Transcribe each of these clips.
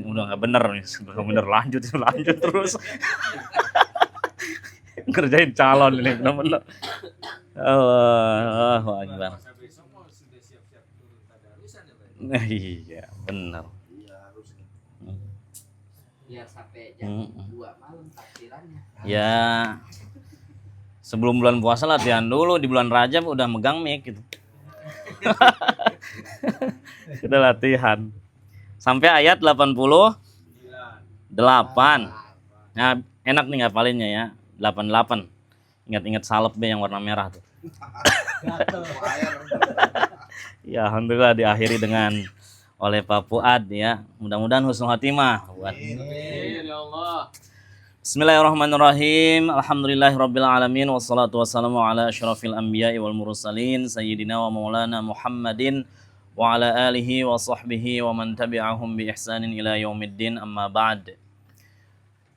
Udah nggak bener nih, nggak bener lanjut terus kerjain calon ini bener-bener. Allahu Akbar. Nah, iya bener. Biar sampai jam 2 malam takbirannya. Ya sebelum bulan puasa latihan dulu, di bulan Rajab udah megang mic gitu. Udah latihan sampai ayat 88. Nah, enak nih ngapalinnya ya. 88. Ingat-ingat salep yang warna merah tuh. Ya, alhamdulillah diakhiri dengan oleh Pak Fuad ya. Mudah-mudahan husnul khatimah buat. Amin ya Allah. Bismillahirrahmanirrahim. Alhamdulillahirabbil alamin wassalatu wassalamu ala asyrafil anbiya'i wal mursalin sayyidina wa maulana Muhammadin wa ala alihi wa sahbihi wa man tabi'ahum bi ihsanin ila yaumiddin amma ba'd.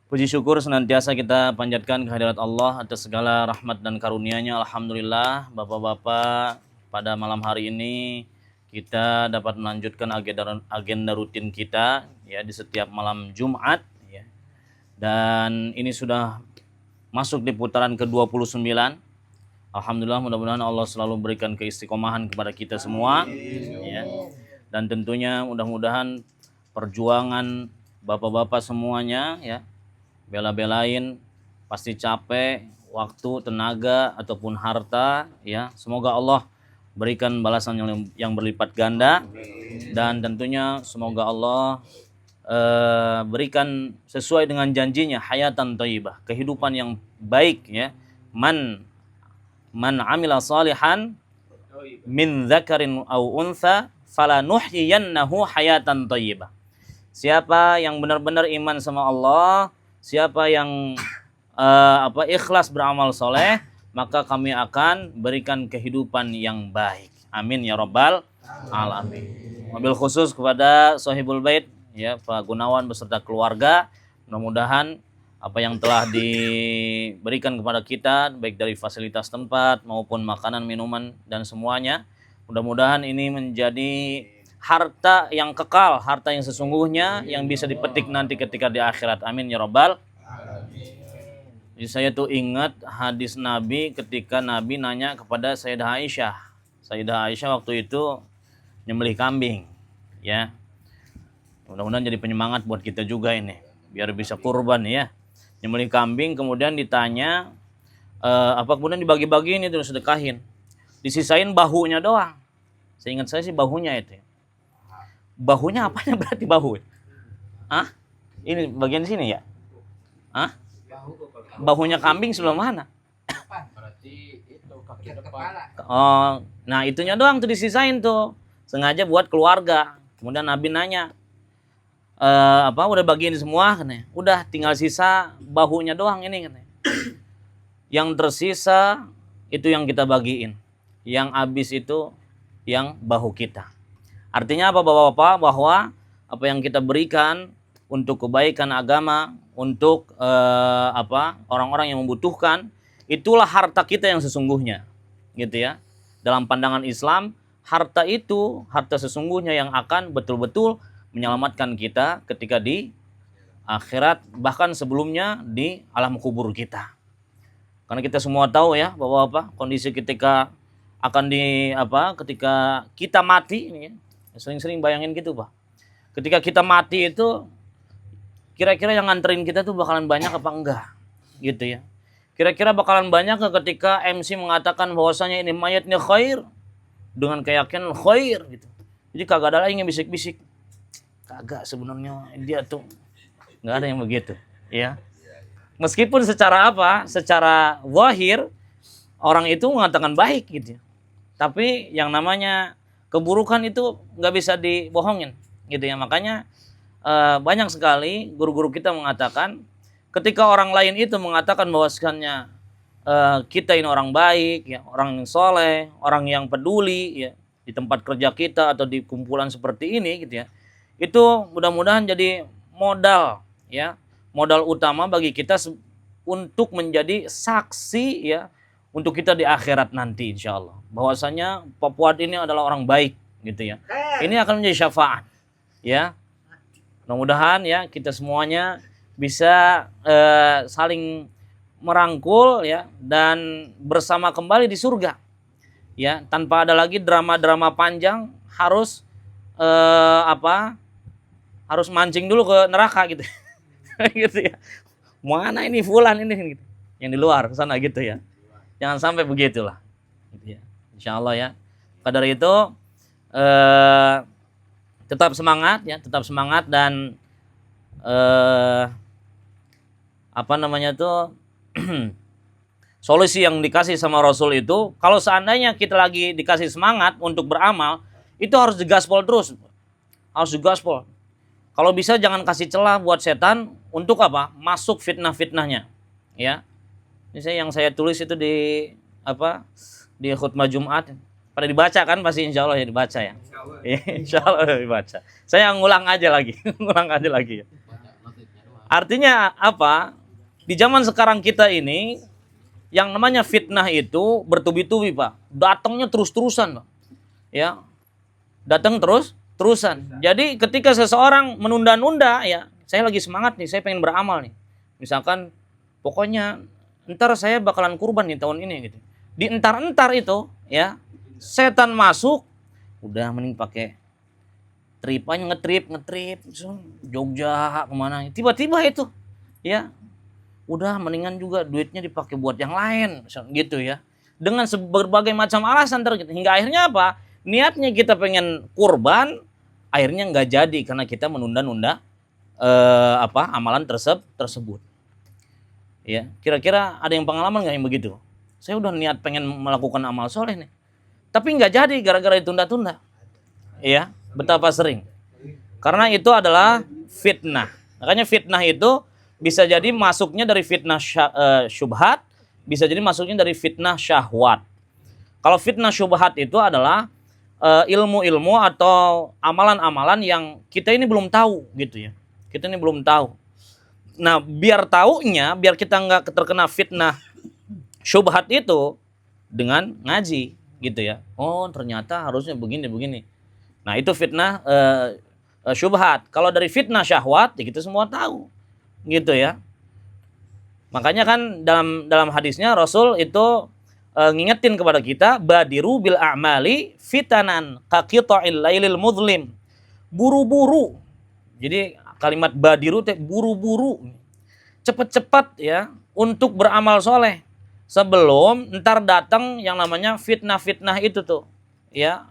Puji syukur senantiasa kita panjatkan kehadirat Allah atas segala rahmat dan karunia-Nya. Alhamdulillah, Bapak-bapak, pada malam hari ini kita dapat melanjutkan agenda rutin kita ya di setiap malam Jumat ya. Dan ini sudah masuk di putaran ke-29. Alhamdulillah, mudah-mudahan Allah selalu berikan keistiqomahan kepada kita semua ya. Dan tentunya mudah-mudahan perjuangan Bapak-bapak semuanya ya, bela-belain pasti capek, waktu, tenaga ataupun harta ya. Semoga Allah berikan balasan yang berlipat ganda. Dan tentunya semoga Allah berikan sesuai dengan janjinya hayatan thayyibah, kehidupan yang baik ya. Man amila salihan min dzakarin aw untha falanuhyiyannahu hayatan thayyibah. Siapa yang benar-benar iman sama Allah, siapa yang ikhlas beramal soleh, maka kami akan berikan kehidupan yang baik. Amin ya rabbal alamin. Wabil khusus kepada Sohibul Bait ya, Pak Gunawan beserta keluarga. Mudah-mudahan apa yang telah diberikan kepada kita baik dari fasilitas tempat maupun makanan, minuman dan semuanya, mudah-mudahan ini menjadi harta yang kekal, harta yang sesungguhnya yang bisa dipetik nanti ketika di akhirat. Amin ya rabbal alamin. Jadi saya tuh ingat hadis Nabi ketika Nabi nanya kepada Sayyidah Aisyah. Sayyidah Aisyah waktu itu nyembelih kambing ya. Mudah-mudahan jadi penyemangat buat kita juga ini biar bisa kurban ya. Nyembelih kambing, kemudian ditanya kemudian dibagi-bagiin itu, sedekahin. Disisain bahunya doang. Seingat saya sih bahunya itu. Bahunya apanya berarti bahu? Hah? Ini bagian sini ya? Hah? Bahunya kambing sebelah mana? Berarti itu kaki depan. Oh, nah itunya doang tuh disisain tuh. Sengaja buat keluarga. Kemudian Nabi nanya, udah bagiin semua katanya. Udah tinggal sisa bahunya doang ini katanya. Yang tersisa itu yang kita bagiin. Yang habis itu yang bahu kita. Artinya apa Bapak-bapak? Bahwa apa yang kita berikan untuk kebaikan agama, untuk orang-orang yang membutuhkan, itulah harta kita yang sesungguhnya. Gitu ya. Dalam pandangan Islam, harta itu harta sesungguhnya yang akan betul-betul menyelamatkan kita ketika di akhirat, bahkan sebelumnya di alam kubur kita. Karena kita semua tahu ya Bapak-bapak, kondisi ketika ketika kita mati ini ya. Sering-sering bayangin gitu Pak. Ketika kita mati itu kira-kira yang nganterin kita tuh bakalan banyak apa enggak? Gitu ya. Kira-kira bakalan banyak ketika MC mengatakan bahwasanya ini mayatnya khair dengan keyakinan khair gitu. Jadi kagak ada lagi yang bisik-bisik. Kagak, sebenarnya dia tuh enggak ada yang begitu, ya. Meskipun secara secara zahir orang itu mengatakan baik gitu ya. Tapi yang namanya keburukan itu nggak bisa dibohongin gitu ya. Makanya banyak sekali guru-guru kita mengatakan ketika orang lain itu mengatakan bahwasanya kita ini orang baik ya, orang yang soleh, orang yang peduli ya, di tempat kerja kita atau di kumpulan seperti ini gitu ya, itu mudah-mudahan jadi modal ya, modal utama bagi kita untuk menjadi saksi ya untuk kita di akhirat nanti insya Allah. Bahwasanya Pak Fuad ini adalah orang baik gitu ya. Ini akan menjadi syafaat. Ya, mudah-mudahan ya kita semuanya bisa saling merangkul ya dan bersama kembali di surga. Ya, tanpa ada lagi drama-drama panjang harus harus mancing dulu ke neraka gitu. Gitu ya. Mana ini fulan ini gitu. Yang di luar sana gitu ya. Jangan sampai begitulah. Gitu ya. Insyaallah ya. Maka dari itu tetap semangat ya, tetap semangat dan solusi yang dikasih sama Rasul itu, kalau seandainya kita lagi dikasih semangat untuk beramal, itu harus digaspol terus. Harus digaspol. Kalau bisa jangan kasih celah buat setan untuk apa? Masuk fitnah-fitnahnya. Ya. Ini yang saya tulis itu di khutbah Jumat. Pada dibaca kan pasti insya Allah ya dibaca ya. Insya Allah dibaca. Saya ngulang aja lagi. Ngulang aja lagi ya. Artinya apa? Di zaman sekarang kita ini yang namanya fitnah itu bertubi-tubi, Pak. Datangnya terus-terusan, Pak. Ya. Datang terusan. Jadi ketika seseorang menunda-nunda ya, saya lagi semangat nih, saya pengen beramal nih. Misalkan pokoknya entar saya bakalan kurban nih tahun ini gitu. Di entar-entar itu ya, setan masuk, udah mending pakai trip aja ngetrip Jogja kemana. Tiba-tiba itu ya, udah mendingan juga duitnya dipakai buat yang lain gitu ya. Dengan berbagai macam alasan hingga akhirnya apa? Niatnya kita pengen kurban, akhirnya nggak jadi karena kita menunda-nunda amalan tersebut. Ya, kira-kira ada yang pengalaman nggak yang begitu? Saya udah niat pengen melakukan amal soleh nih, tapi nggak jadi gara-gara ditunda-tunda. Ya, betapa sering. Karena itu adalah fitnah. Makanya fitnah itu bisa jadi masuknya dari fitnah syubhat, bisa jadi masuknya dari fitnah syahwat. Kalau fitnah syubhat itu adalah ilmu-ilmu atau amalan-amalan yang kita ini belum tahu gitu ya. Kita ini belum tahu. Nah, biar taunya, biar kita nggak terkena fitnah syubhat itu dengan ngaji gitu ya. Oh, ternyata harusnya begini. Nah, itu fitnah syubhat. Kalau dari fitnah syahwat, ya kita semua tahu. Gitu ya. Makanya kan dalam hadisnya Rasul itu ngingetin kepada kita, badiru bil a'mali fitanan kaqita'il lailil mudlim. Buru-buru. Jadi kalimat badiru itu buru-buru. Cepat-cepat ya untuk beramal soleh sebelum ntar datang yang namanya fitnah-fitnah itu tuh. Ya.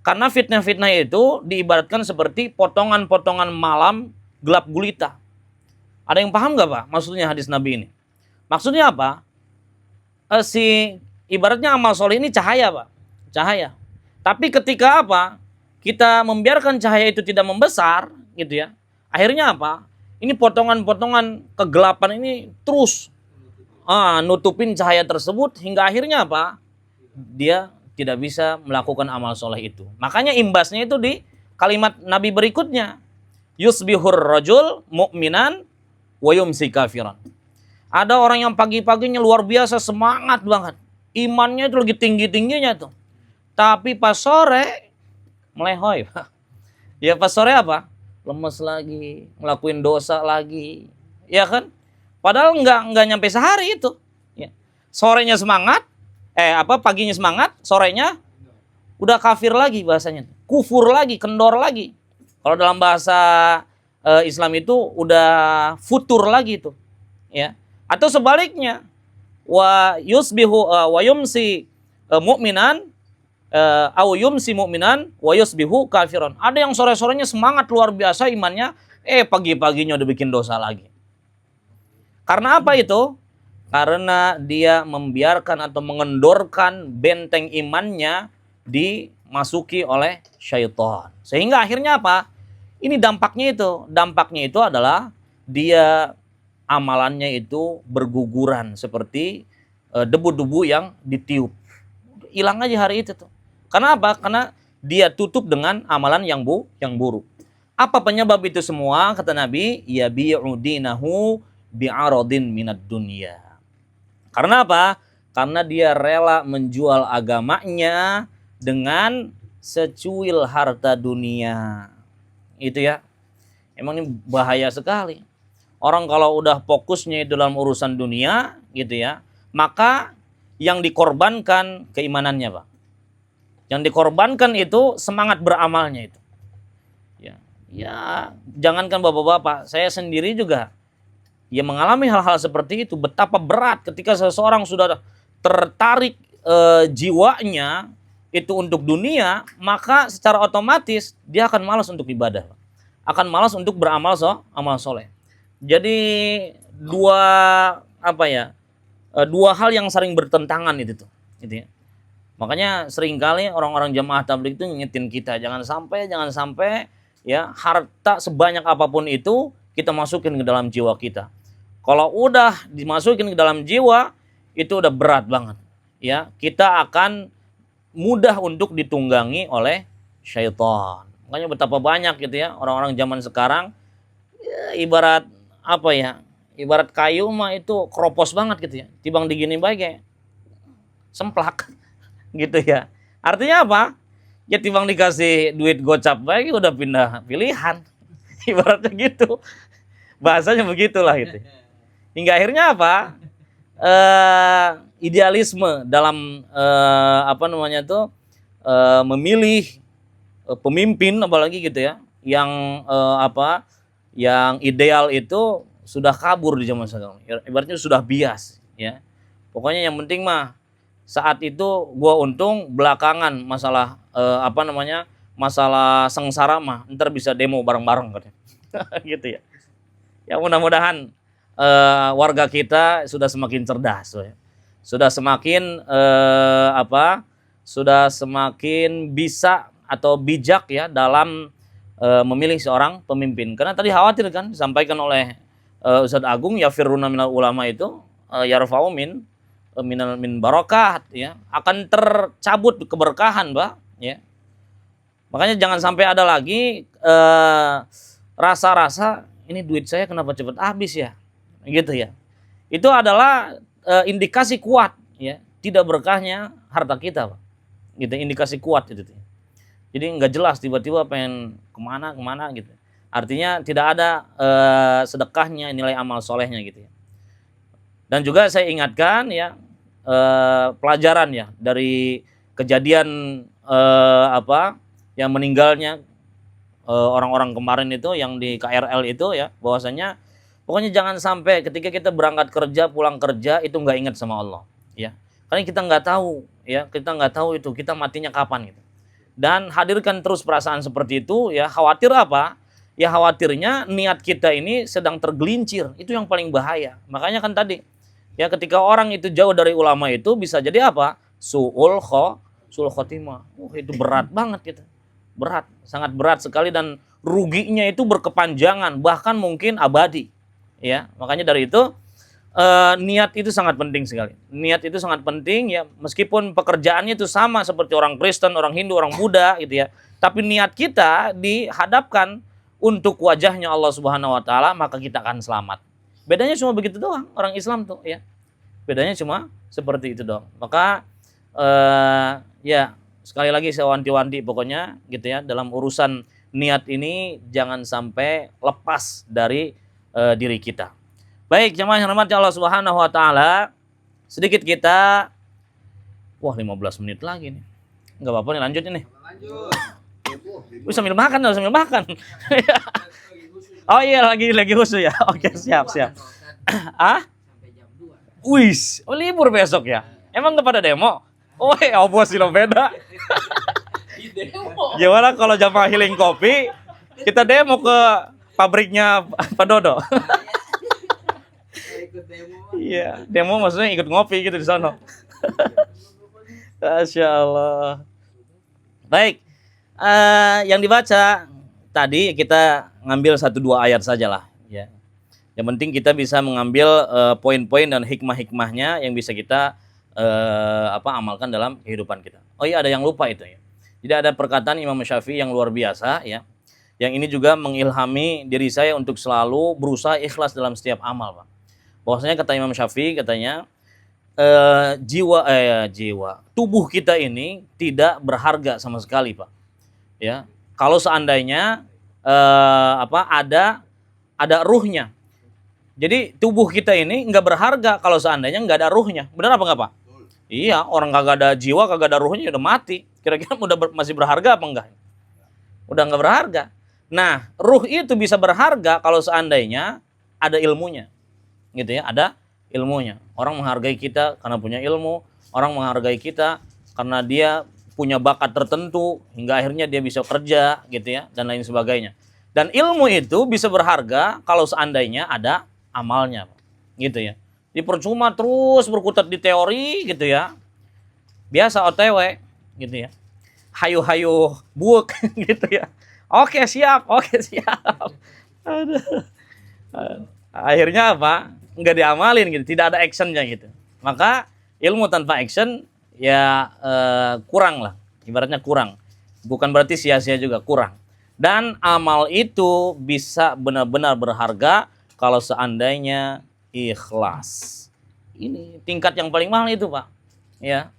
Karena fitnah-fitnah itu diibaratkan seperti potongan-potongan malam gelap gulita. Ada yang paham nggak Pak maksudnya hadis Nabi ini? Maksudnya apa? Ibaratnya amal soleh ini cahaya Pak. Cahaya. Tapi ketika apa? Kita membiarkan cahaya itu tidak membesar gitu ya. Akhirnya apa? Ini potongan-potongan kegelapan ini terus nutupin cahaya tersebut hingga akhirnya apa? Dia tidak bisa melakukan amal soleh itu. Makanya imbasnya itu di kalimat Nabi berikutnya. Yusbihur rajul mu'minan wa yumsi kafiran. Ada orang yang pagi-paginya luar biasa semangat banget. Imannya itu lagi tinggi-tingginya tuh. Tapi pas sore melehoy. Ya pas sore apa? Lemes lagi, ngelakuin dosa lagi. Ya kan? Padahal nggak nyampe sehari itu. Ya. Sorenya semangat, paginya semangat, sorenya udah kafir lagi bahasanya. Kufur lagi, kendor lagi. Kalau dalam bahasa Islam itu udah futur lagi itu, ya. Atau sebaliknya, wa yumsi mu'minan, au yumsi mu'minan, wa yusbihu kafiran. Ada yang sore-sorenya semangat luar biasa imannya, pagi-paginya udah bikin dosa lagi. Karena apa itu? Karena dia membiarkan atau mengendorkan benteng imannya dimasuki oleh syaitan. Sehingga akhirnya apa? Ini dampaknya itu adalah dia amalannya itu berguguran seperti debu-debu yang ditiup. Hilang aja hari itu tuh. Karena apa? Karena dia tutup dengan amalan yang buruk. Apa penyebab itu semua? Kata Nabi, yabi'u dinahu bi'aradin minad dunya. Karena apa? Karena dia rela menjual agamanya dengan secuil harta dunia. itu ya. Emang ini bahaya sekali. Orang kalau udah fokusnya dalam urusan dunia gitu ya, maka yang dikorbankan keimanannya, Pak. Yang dikorbankan itu semangat beramalnya itu. Ya, ya jangankan bapak-bapak, saya sendiri juga ya mengalami hal-hal seperti itu. Betapa berat ketika seseorang sudah tertarik jiwanya itu untuk dunia, maka secara otomatis dia akan malas untuk ibadah, akan malas untuk beramal amal soleh. Jadi dua hal yang sering bertentangan itu tuh, gitu ya. Makanya seringkali orang-orang jamaah tabligh itu ngingetin kita jangan sampai ya harta sebanyak apapun itu kita masukin ke dalam jiwa kita. Kalau udah dimasukin ke dalam jiwa itu udah berat banget, ya kita akan mudah untuk ditunggangi oleh syaitan. Makanya betapa banyak gitu ya orang-orang zaman sekarang ya, ibarat kayu mah itu keropos banget gitu ya. Tibang digini baik ya semplak gitu ya. Artinya apa? Ya tibang dikasih duit gocap baik udah pindah pilihan. Ibaratnya gitu. Bahasanya begitulah gitu. Hingga akhirnya apa? Idealisme dalam memilih pemimpin apalagi gitu ya. Yang ideal itu sudah kabur di zaman sekarang. Ibaratnya sudah bias ya. Pokoknya yang penting mah saat itu gua untung, belakangan masalah masalah sengsara mah ntar bisa demo bareng-bareng katanya. Gitu ya. Ya mudah-mudahan warga kita sudah semakin cerdas ya. Sudah semakin sudah semakin bisa atau bijak ya dalam memilih seorang pemimpin. Karena tadi khawatir kan disampaikan oleh Ustadz Agung ya firruna minal ulama itu yarfa'u min barokat ya, akan tercabut keberkahan, Pak, ya. Makanya jangan sampai ada lagi rasa-rasa ini duit saya kenapa cepat habis ya. Gitu ya. Itu adalah indikasi kuat ya, tidak berkahnya harta kita, Pak. Gitu, indikasi kuat itu. Jadi nggak jelas tiba-tiba pengen kemana gitu. Artinya tidak ada sedekahnya, nilai amal solehnya gitu ya. Dan juga saya ingatkan ya pelajaran ya dari kejadian yang meninggalnya orang-orang kemarin itu yang di KRL itu ya, bahwasanya pokoknya jangan sampai ketika kita berangkat kerja pulang kerja itu nggak ingat sama Allah ya. Karena kita nggak tahu itu kita matinya kapan gitu. Dan hadirkan terus perasaan seperti itu ya, khawatir apa? Ya khawatirnya niat kita ini sedang tergelincir, itu yang paling bahaya. Makanya kan tadi ya ketika orang itu jauh dari ulama itu bisa jadi apa? Su'ul khotimah. Itu berat banget gitu. Berat, sangat berat sekali dan ruginya itu berkepanjangan, bahkan mungkin abadi. Ya, makanya dari itu niat itu sangat penting sekali. Niat itu sangat penting ya, meskipun pekerjaannya itu sama seperti orang Kristen, orang Hindu, orang Buddha gitu ya. Tapi niat kita dihadapkan untuk wajahnya Allah Subhanahu wa taala, maka kita akan selamat. Bedanya cuma begitu doang orang Islam tuh ya. Bedanya cuma seperti itu doang. Maka ya sekali lagi saya wanti-wanti pokoknya gitu ya, dalam urusan niat ini jangan sampai lepas dari diri kita. Baik, jemaah yang hormati Allah Subhanahu wa taala, sedikit kita 15 menit lagi nih. Enggak apa-apa nih, lanjut ini. Lanjut. Sambil makan. Oh iya, lagi khusus ya. Oke, siap. Ah? Sampai jam 2. Wis, libur besok ya. Emang enggak pada demo? Oh, bos sih lo beda. Gimana kalau jamaah healing kopi kita demo ke pabriknya Pak Dodo? Ikut demo. Iya, demo maksudnya ikut ngopi gitu di sana. Masya Allah. Baik, yang dibaca tadi kita ngambil 1-2 ayat sajalah. Ya. Yang penting kita bisa mengambil poin-poin dan hikmah-hikmahnya yang bisa kita amalkan dalam kehidupan kita. Oh iya, ada yang lupa itu ya. Jadi ada perkataan Imam Syafi'i yang luar biasa ya. Yang ini juga mengilhami diri saya untuk selalu berusaha ikhlas dalam setiap amal, Pak. Bahwasanya kata Imam Syafi'i katanya tubuh kita ini tidak berharga sama sekali, Pak. Ya. Kalau seandainya ada ruhnya. Jadi tubuh kita ini nggak berharga kalau seandainya nggak ada ruhnya. Benar apa nggak Pak? Iya, orang kagak ada jiwa, kagak ada ruhnya udah mati. Kira-kira masih berharga apa enggak? Udah nggak berharga. Nah, ruh itu bisa berharga kalau seandainya ada ilmunya. Gitu ya, ada ilmunya. Orang menghargai kita karena punya ilmu, orang menghargai kita karena dia punya bakat tertentu hingga akhirnya dia bisa kerja gitu ya dan lain sebagainya. Dan ilmu itu bisa berharga kalau seandainya ada amalnya. Gitu ya. Di percuma terus berkutat di teori gitu ya. Biasa OTW gitu ya. Hayu-hayu buuk gitu ya. Oke siap. Aduh. Akhirnya apa? Nggak diamalin gitu, tidak ada actionnya gitu. Maka ilmu tanpa action ya kurang lah, ibaratnya kurang. Bukan berarti sia-sia juga, kurang. Dan amal itu bisa benar-benar berharga kalau seandainya ikhlas. Ini tingkat yang paling mahal itu Pak. Ya,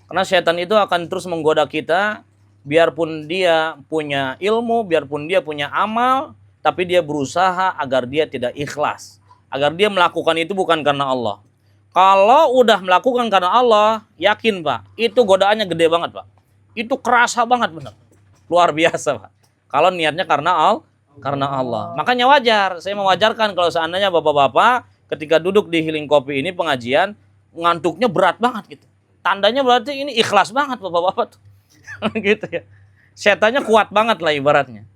karena setan itu akan terus menggoda kita, biarpun dia punya ilmu, biarpun dia punya amal, tapi dia berusaha agar dia tidak ikhlas. Agar dia melakukan itu bukan karena Allah. Kalau udah melakukan karena Allah, yakin Pak, itu godaannya gede banget Pak. Itu kerasa banget benar. Luar biasa Pak. Kalau niatnya karena Allah. Makanya wajar, saya mewajarkan kalau seandainya bapak-bapak ketika duduk di Healing Kopi ini pengajian, ngantuknya berat banget gitu. Tandanya berarti ini ikhlas banget bapak-bapak tuh. Gitu ya. Setannya kuat banget lah ibaratnya.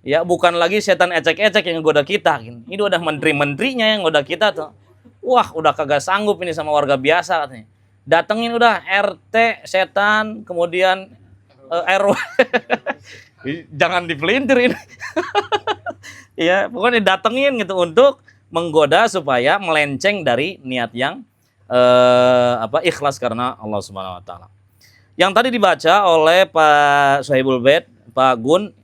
Ya, bukan lagi setan ecek-ecek yang goda kita. Ini udah menteri-menterinya yang goda kita tuh. Wah, udah kagak sanggup ini sama warga biasa katanya. Datengin udah RT setan, kemudian RW. Jangan dipelintir ini. Ya, pokoknya datengin gitu untuk menggoda supaya melenceng dari niat yang ikhlas karena Allah Subhanahu wa taala. Yang tadi dibaca oleh Pak Sohibul Bait, Pak Gun,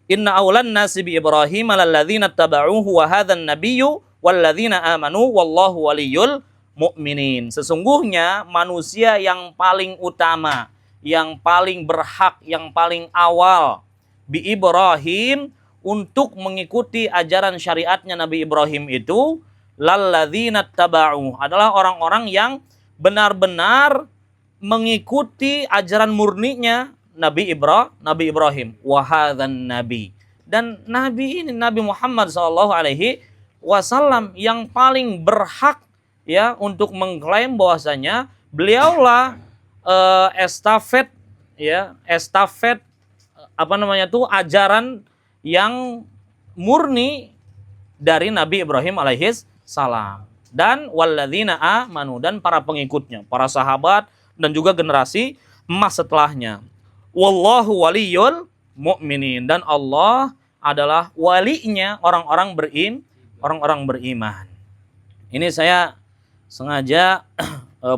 inna awlan nasi bi Ibrahim alalladzina tabauhu wa hadzan nabiyyu walladzina amanu wallahu waliyul mu'minin. Sesungguhnya manusia yang paling utama, yang paling berhak, yang paling awal bi Ibrahim untuk mengikuti ajaran syariatnya Nabi Ibrahim itu lalladzina tabauhu adalah orang-orang yang benar-benar mengikuti ajaran murninya Nabi Ibrahim wa hadzan nabi. Dan nabi ini Nabi Muhammad sallallahu alaihi wasallam yang paling berhak ya untuk mengklaim bahwasanya beliaulah estafet ajaran yang murni dari Nabi Ibrahim alaihis salam. Dan walladzina amanu, dan para pengikutnya, para sahabat dan juga generasi emas setelahnya. Wallahu waliyul mu'minin, dan Allah adalah walinya orang-orang beriman. Ini saya sengaja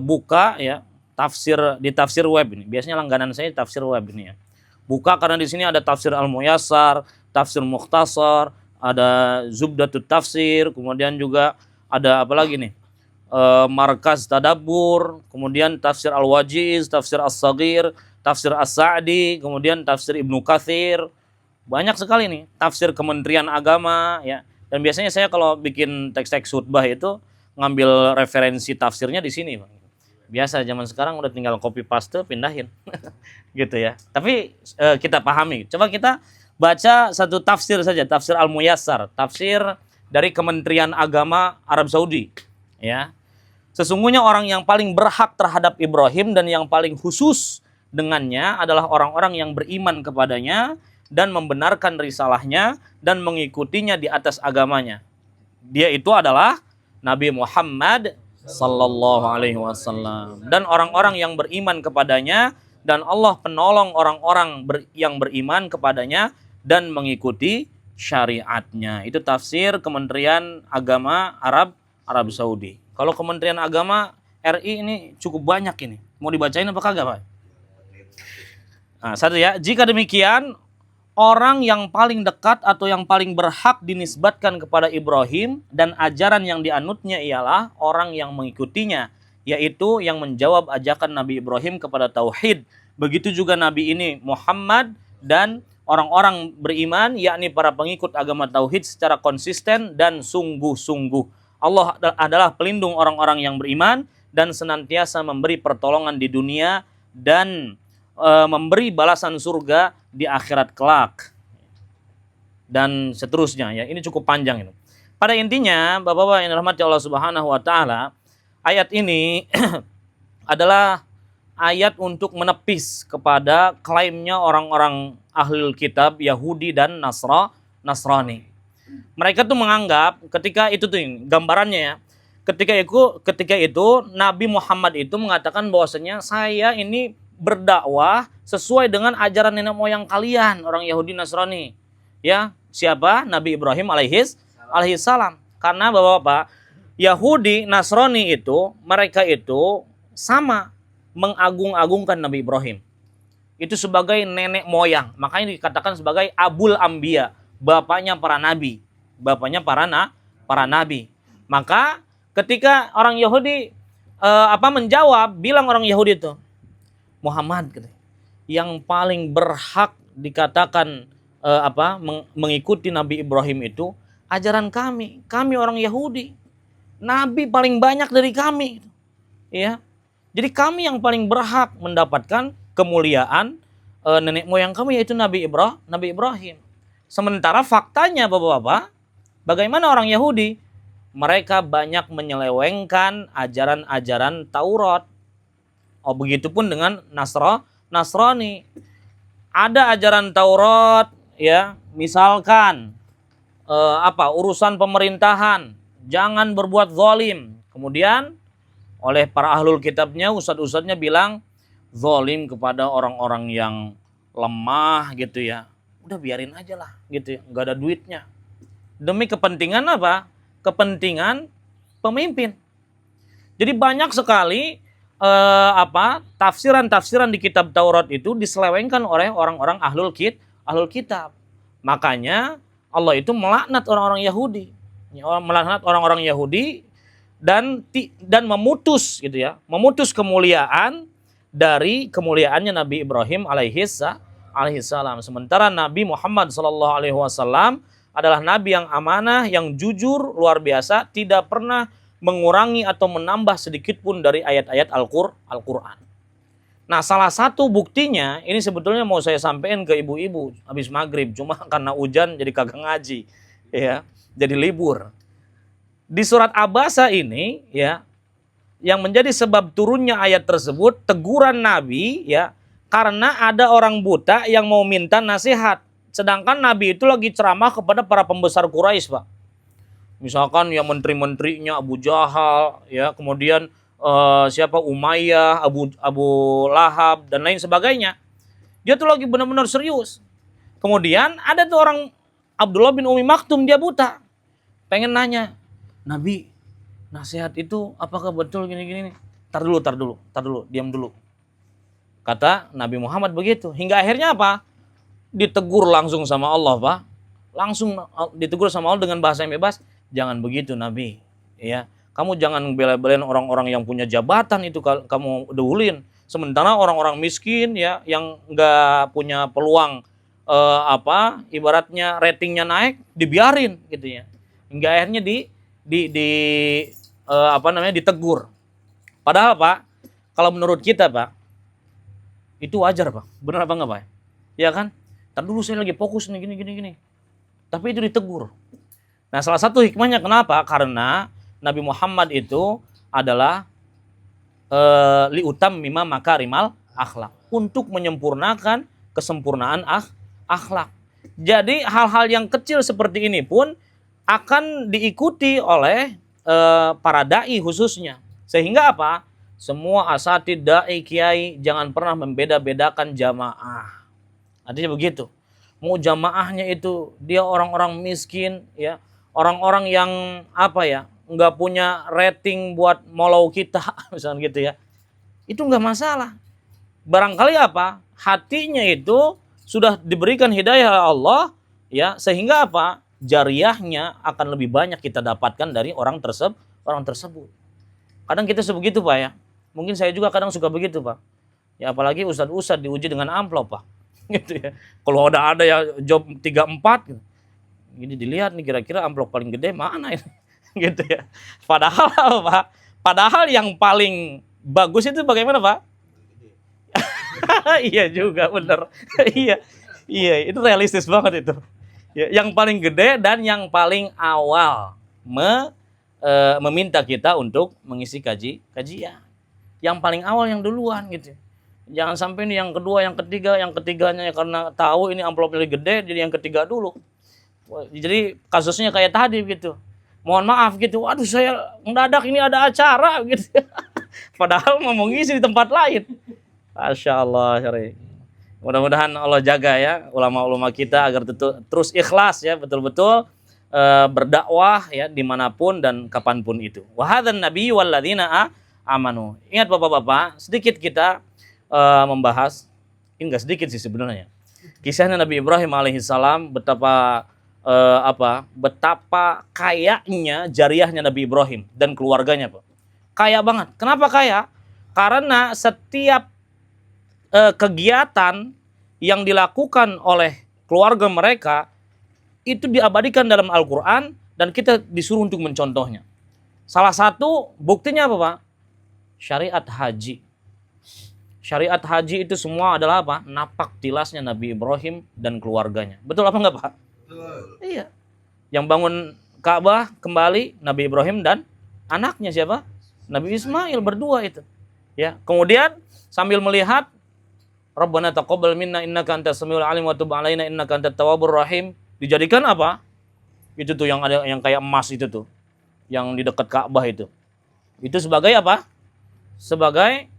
buka ya di tafsir web ini. Biasanya langganan saya tafsir web ini ya. Buka karena di sini ada tafsir Al-Muyassar, tafsir Mukhtasar, ada Zubdatut Tafsir, kemudian juga ada apa lagi nih? Markaz Tadabbur, kemudian tafsir Al-Wajiz, tafsir As-Saghir, tafsir As-Sa'di, kemudian tafsir Ibnu Katsir. Banyak sekali nih, tafsir Kementerian Agama ya. Dan biasanya saya kalau bikin teks-teks khutbah itu ngambil referensi tafsirnya di sini, Bang. Biasa zaman sekarang udah tinggal copy paste pindahin. Gitu ya. Tapi kita pahami. Coba kita baca satu tafsir saja, tafsir Al-Muyassar, tafsir dari Kementerian Agama Arab Saudi, ya. Sesungguhnya orang yang paling berhak terhadap Ibrahim dan yang paling khusus dengannya adalah orang-orang yang beriman kepadanya dan membenarkan risalahnya dan mengikutinya di atas agamanya. Dia itu adalah Nabi Muhammad sallallahu alaihi wasallam dan orang-orang yang beriman kepadanya, dan Allah penolong orang-orang yang beriman kepadanya dan mengikuti syariatnya. Itu tafsir Kementerian Agama Arab Saudi. Kalau Kementerian Agama RI ini cukup banyak ini. Mau dibacain apa kagak, Pak? Nah, satu ya. Jika demikian, orang yang paling dekat atau yang paling berhak dinisbatkan kepada Ibrahim dan ajaran yang dianutnya ialah orang yang mengikutinya, yaitu yang menjawab ajakan Nabi Ibrahim kepada tauhid. Begitu juga Nabi ini Muhammad dan orang-orang beriman, yakni para pengikut agama tauhid secara konsisten dan sungguh-sungguh. Allah adalah pelindung orang-orang yang beriman dan senantiasa memberi pertolongan di dunia dan memberi balasan surga di akhirat kelak. Dan seterusnya ya. Ini cukup panjang itu. Pada intinya, Bapak-bapak yang dirahmati Allah Subhanahu wa taala, ayat ini adalah ayat untuk menepis kepada klaimnya orang-orang ahlul kitab Yahudi dan Nasrani. Mereka tuh menganggap ketika itu tuh gambarannya ya. Ketika itu Nabi Muhammad itu mengatakan bahwasanya saya ini berdakwah sesuai dengan ajaran nenek moyang kalian, orang Yahudi Nasrani. Ya, siapa? Nabi Ibrahim alaihissalam. Karena Bapak-bapak, Yahudi Nasrani itu mereka itu sama mengagung-agungkan Nabi Ibrahim. Itu sebagai nenek moyang. Makanya dikatakan sebagai Abul Anbiya, bapaknya para nabi. Bapaknya para nabi. Maka ketika orang Yahudi menjawab, bilang orang Yahudi itu, Muhammad yang paling berhak dikatakan mengikuti Nabi Ibrahim itu ajaran kami. Kami orang Yahudi. Nabi paling banyak dari kami. Ya. Jadi kami yang paling berhak mendapatkan kemuliaan nenek moyang kami, yaitu Nabi Ibrahim. Sementara faktanya Bapak-bapak, bagaimana orang Yahudi? Mereka banyak menyelewengkan ajaran-ajaran Taurat. Oh, begitupun dengan Nasrani. Ada ajaran Taurat ya, misalkan urusan pemerintahan, jangan berbuat zalim. Kemudian oleh para ahlul kitabnya, ustadz-ustadznya bilang zalim kepada orang-orang yang lemah gitu ya. Udah biarin aja lah gitu ya, nggak ada duitnya. Demi kepentingan apa? Kepentingan pemimpin. Jadi banyak sekali tafsiran-tafsiran di kitab Taurat itu diselewengkan oleh orang-orang ahlul kitab. Makanya Allah itu melaknat orang-orang Yahudi. Melaknat orang-orang Yahudi dan memutus gitu ya, memutus kemuliaan dari kemuliaannya Nabi Ibrahim alaihissalam. Sementara Nabi Muhammad SAW adalah nabi yang amanah, yang jujur, luar biasa, tidak pernah mengurangi atau menambah sedikit pun dari ayat-ayat Al-Quran. Nah, salah satu buktinya ini sebetulnya mau saya sampaikan ke ibu-ibu habis maghrib, cuma karena hujan jadi kagak ngaji, ya, jadi libur. Di surat Abasa ini ya, yang menjadi sebab turunnya ayat tersebut teguran Nabi ya, karena ada orang buta yang mau minta nasihat, sedangkan Nabi itu lagi ceramah kepada para pembesar Quraisy, Pak. Misalkan ya menteri-menterinya Abu Jahal ya, kemudian Umayyah, Abu Lahab dan lain sebagainya. Dia tuh lagi benar-benar serius. Kemudian ada tuh orang Abdullah bin Umi Maktum, dia buta. Pengen nanya, Nabi, nasihat itu apakah betul gini-gini? Tar dulu, diam dulu. Kata Nabi Muhammad begitu. Hingga akhirnya apa? Ditegur langsung sama Allah, Pak. Langsung ditegur sama Allah dengan bahasa yang bebas. Jangan begitu, Nabi. Ya, kamu jangan bela-belain orang-orang yang punya jabatan itu kamu dahulin. Sementara orang-orang miskin ya, yang nggak punya peluang ibaratnya ratingnya naik, dibiarin gitu ya. Hingga akhirnya ditegur. Padahal Pak, kalau menurut kita Pak, itu wajar Pak. Benar apa enggak Pak? Ya kan? Ntar dulu saya lagi fokus nih gini. Tapi itu ditegur. Nah, salah satu hikmahnya kenapa? Karena Nabi Muhammad itu adalah liutam mimma makarimal akhlak, untuk menyempurnakan kesempurnaan akhlak. Jadi hal-hal yang kecil seperti ini pun akan diikuti oleh para dai khususnya. Sehingga apa? Semua asatid, dai, kiai jangan pernah membeda-bedakan jamaah. Artinya begitu. Mau jamaahnya itu dia orang-orang miskin ya, orang-orang yang nggak punya rating buat molau kita misalnya gitu ya. Itu nggak masalah. Barangkali hatinya itu sudah diberikan hidayah oleh Allah ya, sehingga jariyahnya akan lebih banyak kita dapatkan dari orang tersebut. Kadang kita sebegitu Pak ya. Mungkin saya juga kadang suka begitu Pak. Ya apalagi ustadz-ustadz diuji dengan amplop Pak. gitu ya. Kalau ada ya job 3-4 gitu. Ini dilihat nih kira-kira amplop paling gede mana ini gitu ya. Padahal apa? Padahal yang paling bagus itu bagaimana Pak? Iya juga bener. Iya. Iya, itu realistis banget itu. Ya, yang paling gede dan yang paling awal meminta kita untuk mengisi kajian. Yang paling awal yang duluan gitu. Jangan sampai ini yang kedua, yang ketiga, yang ketiganya ya karena tahu ini amplopnya gede jadi yang ketiga dulu. Jadi kasusnya kayak tadi gitu. Mohon maaf gitu. Waduh saya mendadak ini ada acara gitu. Padahal mau ngisi di tempat lain. Masya Allah, Syari. Mudah-mudahan Allah jaga ya ulama-ulama kita agar terus ikhlas ya betul-betul berdakwah ya dimanapun dan kapanpun itu. Wahadzan nabi walladzina amanu. Ingat bapak-bapak, sedikit kita membahas, ini enggak sedikit sih sebenarnya. Kisahnya Nabi Ibrahim alaihissalam betapa kayanya jariahnya Nabi Ibrahim dan keluarganya, Pak. Kaya banget. Kenapa kaya? Karena setiap kegiatan yang dilakukan oleh keluarga mereka itu diabadikan dalam Al-Quran dan kita disuruh untuk mencontohnya. Salah satu buktinya apa Pak? Syariat haji. Syariat haji itu semua adalah apa? Napak tilasnya Nabi Ibrahim dan keluarganya. Betul apa enggak Pak? Betul. Iya. Yang bangun Ka'bah kembali Nabi Ibrahim dan anaknya siapa? Nabi Ismail berdua itu. Ya. Kemudian sambil melihat Rabbana taqabbal minna innaka antas samiul alim wa tub alaina innaka antat tawwabur rahim. Dijadikan apa? Itu tuh yang ada yang kayak emas itu tuh. Yang di dekat Ka'bah itu. Itu sebagai apa? Sebagai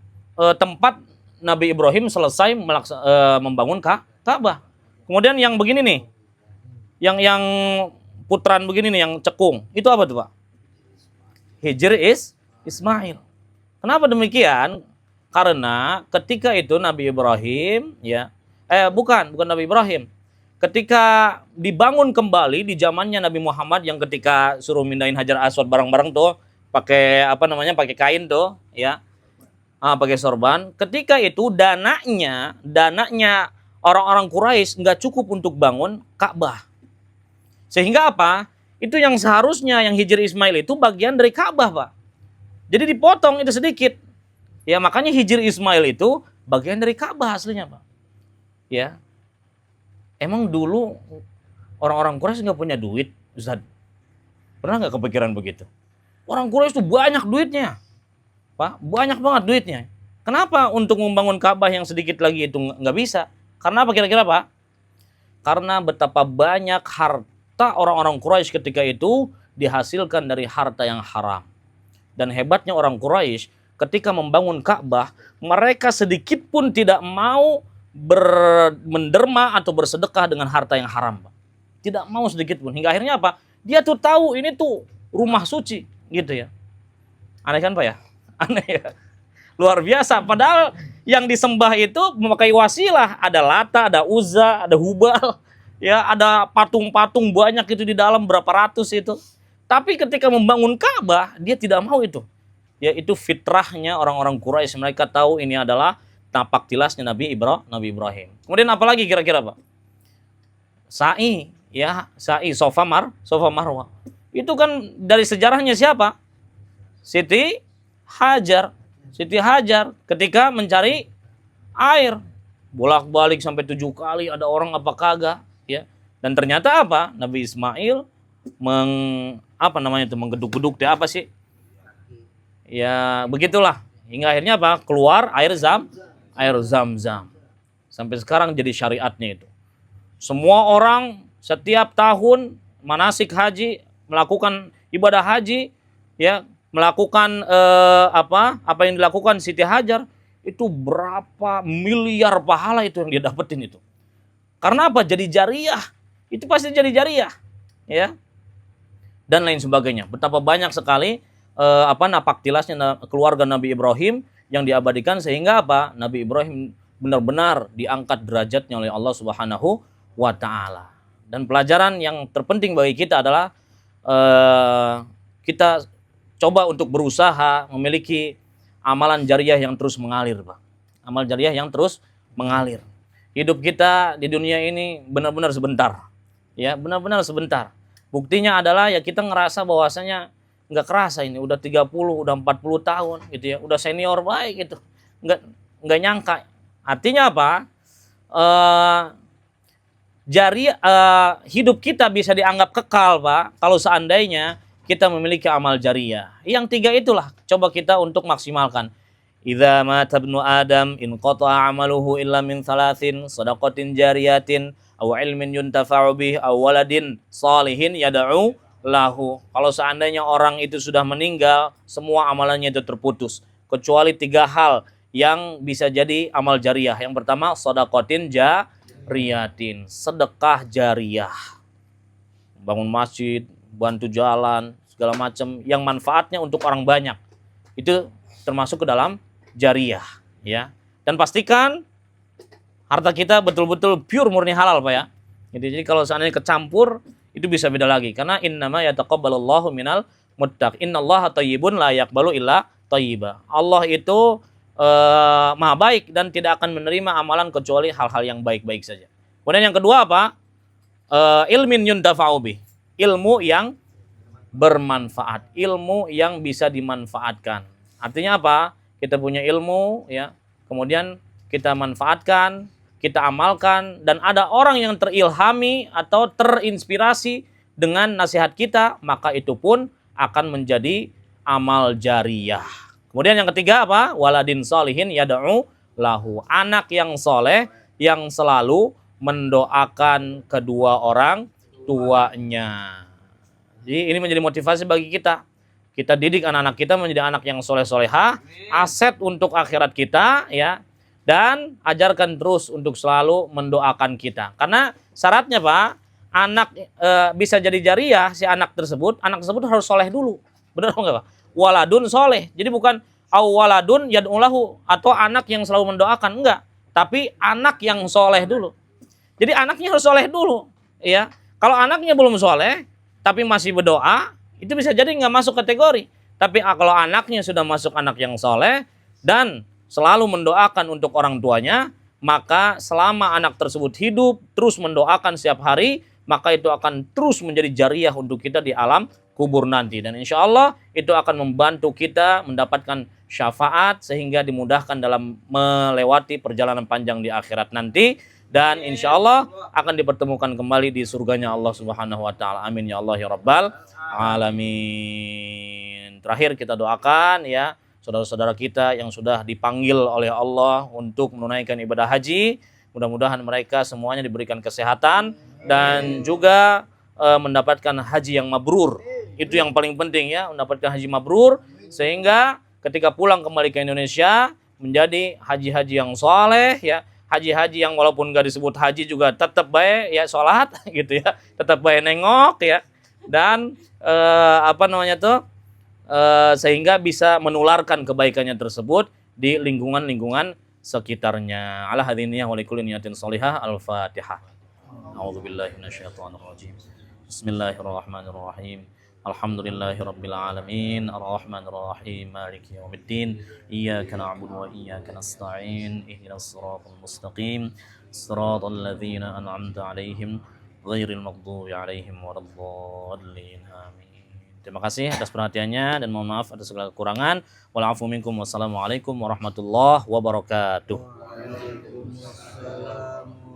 tempat Nabi Ibrahim selesai membangun Ka'bah. Kemudian yang begini nih. Yang putran begini nih yang cekung. Itu apa tuh, Pak? Hijr Ismail. Kenapa demikian? Karena ketika itu Nabi Ibrahim ya bukan Nabi Ibrahim. Ketika dibangun kembali di zamannya Nabi Muhammad yang ketika suruh mindahin Hajar Aswad bareng-bareng tuh pakai pakai kain tuh ya. Pakai sorban. Ketika itu dananya orang-orang Quraisy nggak cukup untuk bangun Ka'bah. Sehingga apa? Itu yang seharusnya yang Hijr Ismail itu bagian dari Ka'bah, Pak. Jadi dipotong itu sedikit. Ya makanya Hijr Ismail itu bagian dari Ka'bah aslinya Pak. Ya. Emang dulu orang-orang Quraisy nggak punya duit, Ustaz? Pernah nggak kepikiran begitu? Orang Quraisy itu banyak duitnya. Pak, banyak banget duitnya. Kenapa untuk membangun Ka'bah yang sedikit lagi itu nggak bisa? Karena apa kira-kira Pak? Karena betapa banyak harta orang-orang Quraisy ketika itu dihasilkan dari harta yang haram. Dan hebatnya orang Quraisy ketika membangun Ka'bah, mereka sedikit pun tidak mau menderma atau bersedekah dengan harta yang haram. Tidak mau sedikit pun. Hingga akhirnya apa? Dia tuh tahu ini tuh rumah suci. Gitu ya. Aneh kan Pak ya? Aneh ya. Luar biasa. Padahal yang disembah itu memakai wasilah. Ada Lata, ada Uzza, ada Hubal. Ya, ada patung-patung banyak itu di dalam, berapa ratus itu. Tapi ketika membangun Ka'bah, dia tidak mau itu. Yaitu fitrahnya orang-orang Quraisy, mereka tahu ini adalah tapak tilasnya Nabi Ibrahim. Kemudian apa lagi kira-kira Pak? Sa'i, ya, sa'i Safa Marwah. Itu kan dari sejarahnya siapa? Siti Hajar. Siti Hajar ketika mencari air, bolak-balik sampai 7 kali ada orang apa kagak, ya. Dan ternyata apa? Nabi Ismail menggeduk-geduk dia apa sih? Ya begitulah hingga akhirnya apa keluar air Zam-Zam sampai sekarang jadi syariatnya itu. Semua orang setiap tahun manasik haji melakukan ibadah haji ya melakukan apa yang dilakukan Siti Hajar itu berapa miliar pahala itu yang dia dapetin itu. Karena apa? Jadi jariah. Itu pasti jadi jariah ya dan lain sebagainya. Betapa banyak sekali napak tilasnya keluarga Nabi Ibrahim yang diabadikan sehingga apa? Nabi Ibrahim benar-benar diangkat derajatnya oleh Allah Subhanahu wa taala. Dan pelajaran yang terpenting bagi kita adalah kita coba untuk berusaha memiliki amalan jariah yang terus mengalir, Pak. Amal jariah yang terus mengalir. hidup kita di dunia ini benar-benar sebentar. Ya, benar-benar sebentar. Buktinya adalah ya kita ngerasa bahwasanya nggak kerasa ini udah 30, udah 40 tahun gitu ya. Udah senior baik gitu. Nggak nyangka. Artinya apa? Hidup kita bisa dianggap kekal, Pak, kalau seandainya kita memiliki amal jariyah. Yang tiga itulah coba kita untuk maksimalkan. Idza mata ibnu Adam in qata'a amaluhu illa min thalathin shadaqatin jariyatin aw ilmin yuntafa'u bih aw waladin salihin yad'u lahu. Kalau seandainya orang itu sudah meninggal, semua amalannya itu terputus kecuali tiga hal yang bisa jadi amal jariyah. Yang pertama, shadaqatin jariyatin, sedekah jariyah. Bangun masjid, bantu jalan, segala macam yang manfaatnya untuk orang banyak. Itu termasuk ke dalam jariyah, ya. Dan pastikan harta kita betul-betul pure murni halal, Pak ya. Jadi kalau seandainya kecampur itu bisa beda lagi karena innama yataqabbalullahu minal muttaq. Innallaha thayyibun la yaqbalu illa thayyiba. Allah itu maha baik dan tidak akan menerima amalan kecuali hal-hal yang baik-baik saja. Kemudian yang kedua apa? Ilmin yuntafa'u bih. Ilmu yang bermanfaat, ilmu yang bisa dimanfaatkan. Artinya apa? Kita punya ilmu, ya, kemudian kita manfaatkan, kita amalkan, dan ada orang yang terilhami atau terinspirasi dengan nasihat kita, maka itu pun akan menjadi amal jariyah. Kemudian yang ketiga apa? Waladin solihin yad'u lahu. Anak yang soleh yang selalu mendoakan kedua orang tuanya. Jadi ini menjadi motivasi bagi kita. Kita didik anak-anak kita menjadi anak yang soleh-solehah, aset untuk akhirat kita, ya, dan ajarkan terus untuk selalu mendoakan kita. Karena syaratnya Pak, anak bisa jadi jariyah si anak tersebut harus soleh dulu. Benar nggak Pak? Waladun soleh. Jadi bukan waladun yad'ulahu atau anak yang selalu mendoakan, enggak. Tapi anak yang soleh dulu. Jadi anaknya harus soleh dulu, ya. Kalau anaknya belum soleh tapi masih berdoa, itu bisa jadi nggak masuk kategori. Tapi kalau anaknya sudah masuk anak yang soleh dan selalu mendoakan untuk orang tuanya, maka selama anak tersebut hidup terus mendoakan setiap hari, maka itu akan terus menjadi jariyah untuk kita di alam kubur nanti. Dan insya Allah itu akan membantu kita mendapatkan syafaat sehingga dimudahkan dalam melewati perjalanan panjang di akhirat nanti. Dan insya Allah akan dipertemukan kembali di surganya Allah Subhanahu wa Ta'ala. Amin ya Allah ya Rabbal Alamin. Terakhir kita doakan ya saudara-saudara kita yang sudah dipanggil oleh Allah untuk menunaikan ibadah haji. Mudah-mudahan mereka semuanya diberikan kesehatan dan juga mendapatkan haji yang mabrur. Itu yang paling penting ya, mendapatkan haji mabrur sehingga ketika pulang kembali ke Indonesia menjadi haji-haji yang soleh ya. Haji-haji yang walaupun gak disebut haji juga tetap baik ya sholat gitu ya, tetap baik nengok ya, dan sehingga bisa menularkan kebaikannya tersebut di lingkungan-lingkungan sekitarnya. Ala hadiniyah wa likulli niyatin sholihah. Al-Fatihah. A'udzubillahi minasyaitonirrajim. Bismillahirrahmanirrahim. Alhamdulillahi rabbil alamin, arrahmanir rahim, maliki yaumiddin, iyyaka na'budu wa iyyaka nasta'in, ihdinas siratal mustaqim, siratal ladzina an'amta 'alaihim ghairil maghdubi 'alaihim waladdallin. Amin. Terima kasih atas perhatiannya dan mohon maaf atas segala kekurangan. Wal 'afwu minkum. Wassalamualaikum warahmatullahi wabarakatuh. Waalaikumsalam.